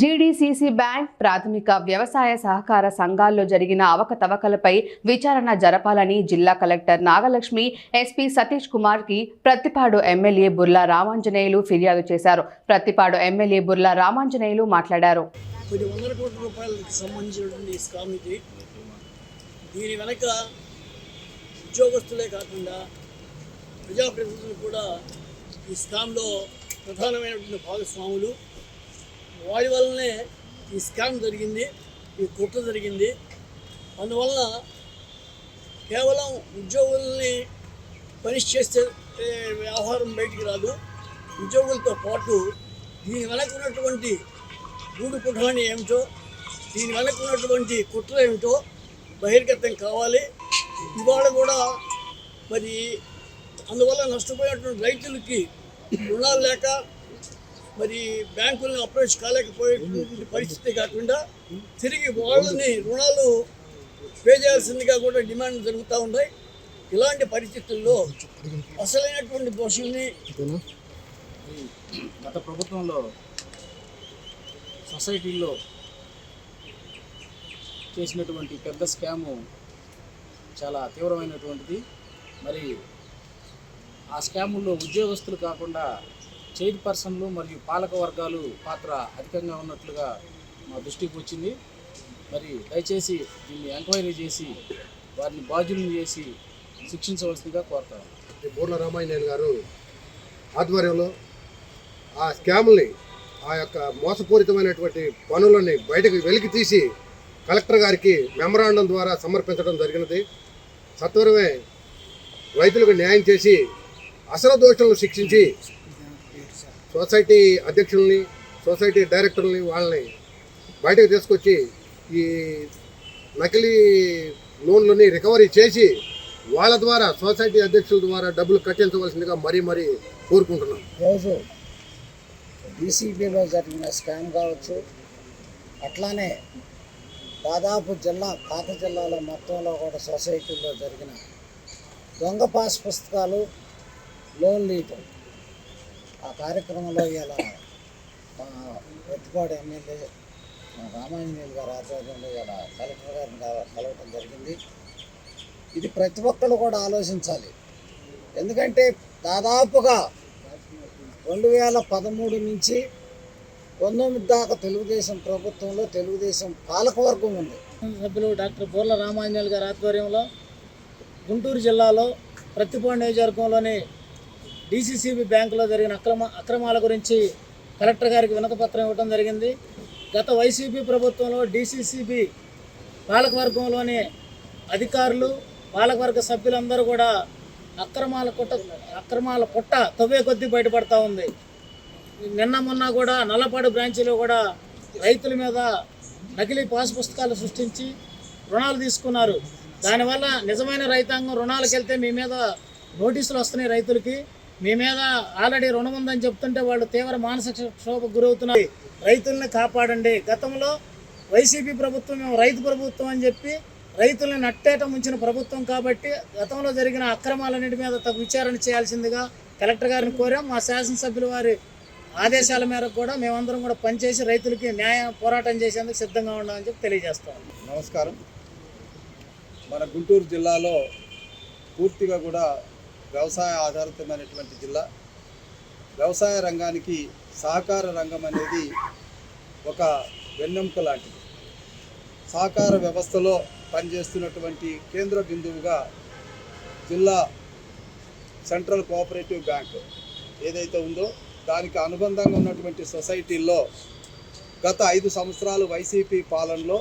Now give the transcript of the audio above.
GDCC bank ప్రాథమిక వ్యవసాయ సహకార సంఘాల్లో జరిగిన అవకతవకలపై విచారణ జరపాలని జిల్లా కలెక్టర్ నాగలక్ష్మి ఎస్పీ సతీష్ కుమార్ కి ప్రత్తిపాడు ఎమ్మెల్యే బుర్లా రామాంజనేయులు ఫిర్యాదు చేశారు. ప్రత్తిపాడు ఎమ్మెల్యే బుర్లా రామాంజనేయులు మాట్లాడారు. కొన్ని వందల కోట్ల రూపాయలకు సంబంధించినటువంటి స్కామ్ ఇది. దీని వెనక ఉద్యోగస్తులే కాకుండా ప్రజాప్రతినిధులు కూడా ఈ స్కామ్లో ప్రధానమైనటువంటి భాగస్వాములు. వాడి వల్లనే ఈ స్కామ్ జరిగింది, ఈ కుట్ర జరిగింది. అందువల్ల కేవలం ఉద్యోగుల్ని పనిష్ చేస్తే వ్యవహారం బయటికి రాదు. ఉద్యోగులతో పాటు దీని వెనక ఉన్నటువంటి గూడు పుఠాని ఏమిటో, దీని వెనక ఉన్నటువంటి కుట్ర ఏమిటో బహిర్గతం కావాలి. ఇవాళ కూడా మరి అందువల్ల నష్టపోయినటువంటి రైతులకి రుణాలు లేక మరి బ్యాంకులను అప్రోచ్ కాలేకపోయేటువంటి పరిస్థితి కాకుండా తిరిగి వాళ్ళని రుణాలు పే చేయాల్సిందిగా కూడా డిమాండ్ జరుగుతూ ఉన్నాయి. ఇలాంటి పరిస్థితుల్లో అసలైనటువంటి దోషుల్ని గత ప్రభుత్వంలో సొసైటీల్లో చేసినటువంటి పెద్ద స్కాము చాలా తీవ్రమైనటువంటిది. మరి ఆ స్కాముల్లో ఉద్యోగస్తులు కాకుండా చైర్పర్సన్లు మరియు పాలక వర్గాలు పాత్ర అధికంగా ఉన్నట్లుగా మా దృష్టికి వచ్చింది. మరి దయచేసి దీన్ని ఎంక్వైరీ చేసి వారిని బాధ్యులను చేసి శిక్షించవలసిందిగా కోరుతాను. బుర్లా రామాంజనేయులు గారు ఆధ్వర్యంలో ఆ స్కాముల్ని, ఆ యొక్క మోసపూరితమైనటువంటి పనులని బయటకు వెలికి తీసి కలెక్టర్ గారికి మెమరాండం ద్వారా సమర్పించడం జరిగినది. సత్వరమే రైతులకు న్యాయం చేసి అసలు దోషులను శిక్షించి సొసైటీ అధ్యక్షుల్ని, సొసైటీ డైరెక్టర్ని వాళ్ళని బయటకు తీసుకొచ్చి ఈ నకిలీ లోన్లని రికవరీ చేసి వాళ్ళ ద్వారా సొసైటీ అధ్యక్షుల ద్వారా డబ్బులు కట్టించవలసిందిగా మరీ కోరుకుంటున్నాం. రోజు డీసీబీలో జరిగిన స్కామ్ కావచ్చు, అట్లానే దాదాపు పాత జిల్లాలో మొత్తంలో కూడా సొసైటీలో జరిగిన దొంగ పాస్ పుస్తకాలు, లోన్లు ఇవ్వటం, ఆ కార్యక్రమంలో ఇలా మా ప్రత్తిపాడు ఎమ్మెల్యే రామాంజనేయులు గారి ఆధ్వర్యంలో ఇలా కలెక్టర్ గారిని కలవటం జరిగింది. ఇది ప్రతి ఒక్కరు కూడా ఆలోచించాలి. ఎందుకంటే దాదాపుగా 2013 నుంచి 19 దాకా తెలుగుదేశం ప్రభుత్వంలో తెలుగుదేశం పాలకవర్గం ఉంది. సభ్యులు డాక్టర్ బుర్లా రామాంజనేయులు గారి ఆధ్వర్యంలో గుంటూరు జిల్లాలో ప్రత్తిపాడు నియోజకవర్గంలోని డీసీసీబీ బ్యాంకులో జరిగిన అక్రమాల గురించి కలెక్టర్ గారికి వినతిపత్రం ఇవ్వడం జరిగింది. గత వైసీపీ ప్రభుత్వంలో డీసీసీబీ పాలకవర్గంలోని అధికారులు, పాలకవర్గ సభ్యులందరూ కూడా అక్రమాల పుట్ట తవ్వే కొద్దీ బయటపడతా ఉంది. నిన్న మొన్న కూడా నల్లపాడు బ్రాంచీలో కూడా రైతుల మీద నకిలీ పాస్ పుస్తకాలు సృష్టించి రుణాలు తీసుకున్నారు. దానివల్ల నిజమైన రైతాంగం రుణాలకు వెళ్తే మీ మీద నోటీసులు వస్తున్నాయి. రైతులకి మీ మీద ఆల్రెడీ రుణం ఉందని చెప్తుంటే వాళ్ళు తీవ్ర మానసిక క్షోభకు గురవుతున్నారు. రైతుల్ని కాపాడండి. గతంలో వైసీపీ ప్రభుత్వం మేము రైతు ప్రభుత్వం అని చెప్పి రైతుల్ని నట్టేట ముంచిన ప్రభుత్వం కాబట్టి గతంలో జరిగిన అక్రమాలన్నిటి మీద తగు విచారణ చేయాల్సిందిగా కలెక్టర్ గారిని కోరాం. మా శాసనసభ్యుల వారి ఆదేశాల మేరకు కూడా మేమందరం కూడా పనిచేసి రైతులకి న్యాయ పోరాటం చేసేందుకు సిద్ధంగా ఉన్నామని చెప్పి తెలియజేస్తాం. నమస్కారం. మన గుంటూరు జిల్లాలో పూర్తిగా కూడా వ్యవసాయ ఆధారితమైనటువంటి జిల్లా. వ్యవసాయ రంగానికి సహకార రంగం అనేది ఒక వెన్నెముక లాంటిది. సహకార వ్యవస్థలో పనిచేస్తున్నటువంటి కేంద్ర బిందువుగా జిల్లా సెంట్రల్ కోఆపరేటివ్ బ్యాంక్ ఏదైతే ఉందో దానికి అనుబంధంగా ఉన్నటువంటి సొసైటీల్లో గత 5 సంవత్సరాలు వైసీపీ పాలనలో